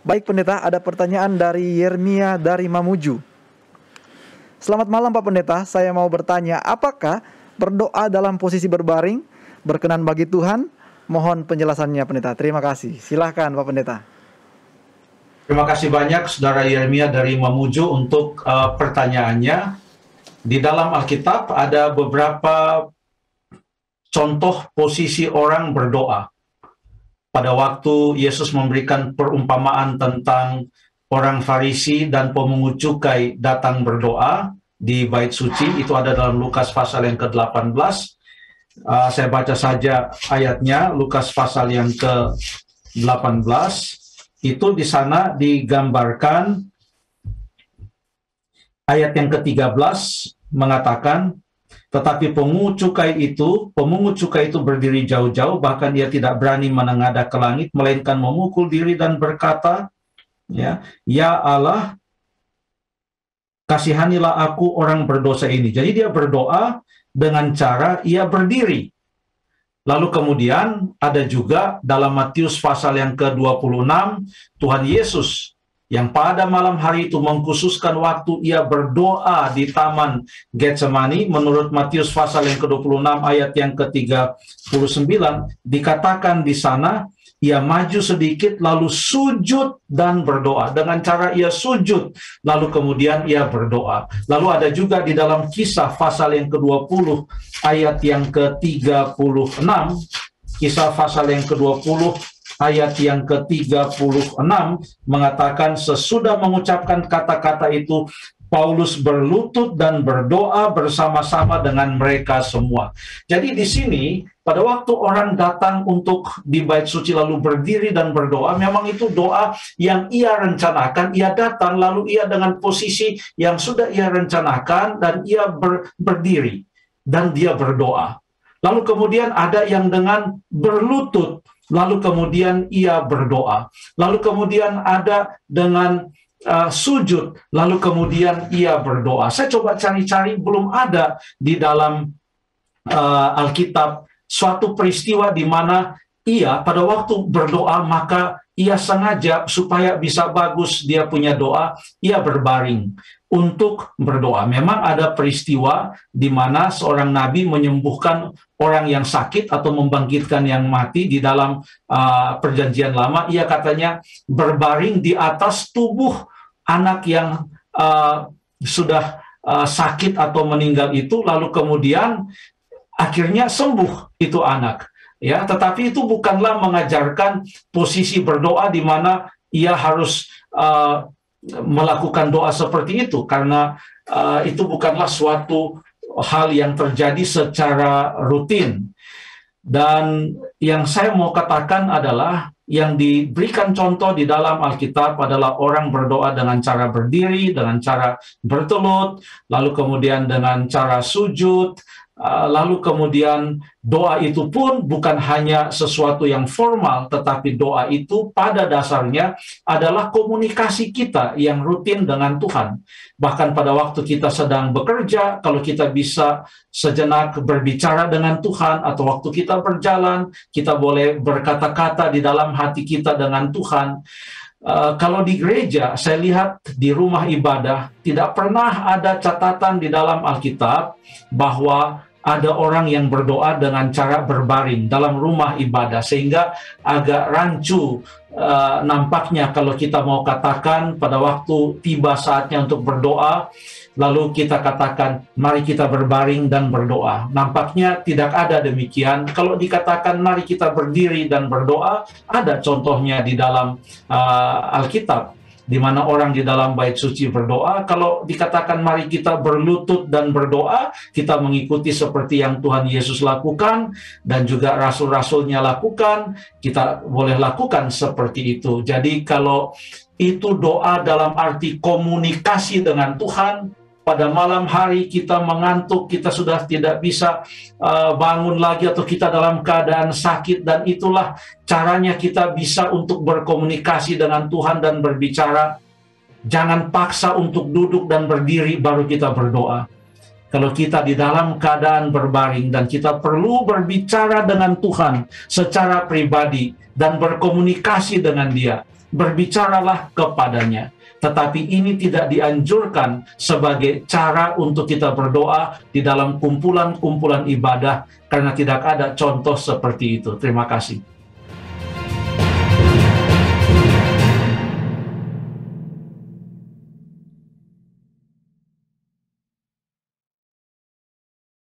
Baik Pendeta, ada pertanyaan dari Yermia dari Mamuju. Selamat malam Pak Pendeta, saya mau bertanya, apakah berdoa dalam posisi berbaring berkenan bagi Tuhan? Mohon penjelasannya Pendeta. Terima kasih. Silahkan Pak Pendeta. Terima kasih banyak Saudara Yeremia dari Mamuju untuk pertanyaannya. Di dalam Alkitab ada beberapa contoh posisi orang berdoa. Pada waktu Yesus memberikan perumpamaan tentang orang Farisi dan pemungut cukai datang berdoa di bait suci, itu ada dalam Lukas pasal yang ke-18. Saya baca saja ayatnya, Lukas pasal yang ke-18. Itu di sana digambarkan ayat yang ke-13 mengatakan, tetapi pemungut cukai itu berdiri jauh-jauh, bahkan dia tidak berani menengadah ke langit, melainkan memukul diri dan berkata, ya Allah, kasihanilah aku orang berdosa ini. Jadi dia berdoa dengan cara ia berdiri. Lalu kemudian ada juga dalam Matius pasal yang ke-26, Tuhan Yesus yang pada malam hari itu mengkhususkan waktu ia berdoa di Taman Getsemani. Menurut Matius pasal yang ke-26 ayat yang ke-39, dikatakan di sana, ia maju sedikit lalu sujud dan berdoa. Dengan cara ia sujud, lalu kemudian ia berdoa. Lalu ada juga di dalam Kisah pasal yang ke-20 ayat yang ke-36, Kisah pasal yang ke-20 ayat yang ke-36 mengatakan, sesudah mengucapkan kata-kata itu, Paulus berlutut dan berdoa bersama-sama dengan mereka semua. Jadi di sini, pada waktu orang datang untuk di bait suci lalu berdiri dan berdoa, memang itu doa yang ia rencanakan. Ia datang lalu ia dengan posisi yang sudah ia rencanakan dan ia berdiri dan dia berdoa. Lalu kemudian ada yang dengan berlutut, lalu kemudian ia berdoa. Lalu kemudian ada dengan sujud, lalu kemudian ia berdoa. Saya coba cari-cari, belum ada di dalam Alkitab suatu peristiwa di mana ia pada waktu berdoa, maka ia sengaja supaya bisa bagus dia punya doa, ia berbaring untuk berdoa. Memang ada peristiwa di mana seorang nabi menyembuhkan orang yang sakit atau membangkitkan yang mati di dalam perjanjian lama. Ia katanya berbaring di atas tubuh anak yang sudah sakit atau meninggal itu, lalu kemudian akhirnya sembuh itu anak. Ya, tetapi itu bukanlah mengajarkan posisi berdoa di mana ia harus melakukan doa seperti itu, karena itu bukanlah suatu hal yang terjadi secara rutin. Dan yang saya mau katakan adalah, yang diberikan contoh di dalam Alkitab adalah orang berdoa dengan cara berdiri, dengan cara bertelut, lalu kemudian dengan cara sujud, lalu kemudian doa itu pun bukan hanya sesuatu yang formal, tetapi doa itu pada dasarnya adalah komunikasi kita yang rutin dengan Tuhan. Bahkan pada waktu kita sedang bekerja, kalau kita bisa sejenak berbicara dengan Tuhan, atau waktu kita berjalan, kita boleh berkata-kata di dalam hati kita dengan Tuhan. Kalau di gereja, saya lihat di rumah ibadah, tidak pernah ada catatan di dalam Alkitab bahwa ada orang yang berdoa dengan cara berbaring dalam rumah ibadah, sehingga agak rancu nampaknya kalau kita mau katakan pada waktu tiba saatnya untuk berdoa, lalu kita katakan, mari kita berbaring dan berdoa. Nampaknya tidak ada demikian. Kalau dikatakan mari kita berdiri dan berdoa, ada contohnya di dalam Alkitab, di mana orang di dalam bait suci berdoa. Kalau dikatakan mari kita berlutut dan berdoa, kita mengikuti seperti yang Tuhan Yesus lakukan dan juga rasul-rasulnya lakukan, kita boleh lakukan seperti itu. Jadi kalau itu doa dalam arti komunikasi dengan Tuhan, pada malam hari kita mengantuk, kita sudah tidak bisa bangun lagi, atau kita dalam keadaan sakit, dan itulah caranya kita bisa untuk berkomunikasi dengan Tuhan dan berbicara. Jangan paksa untuk duduk dan berdiri baru kita berdoa. Kalau kita di dalam keadaan berbaring dan kita perlu berbicara dengan Tuhan secara pribadi dan berkomunikasi dengan Dia, berbicaralah kepadanya. Tetapi ini tidak dianjurkan sebagai cara untuk kita berdoa di dalam kumpulan-kumpulan ibadah, karena tidak ada contoh seperti itu. Terima kasih.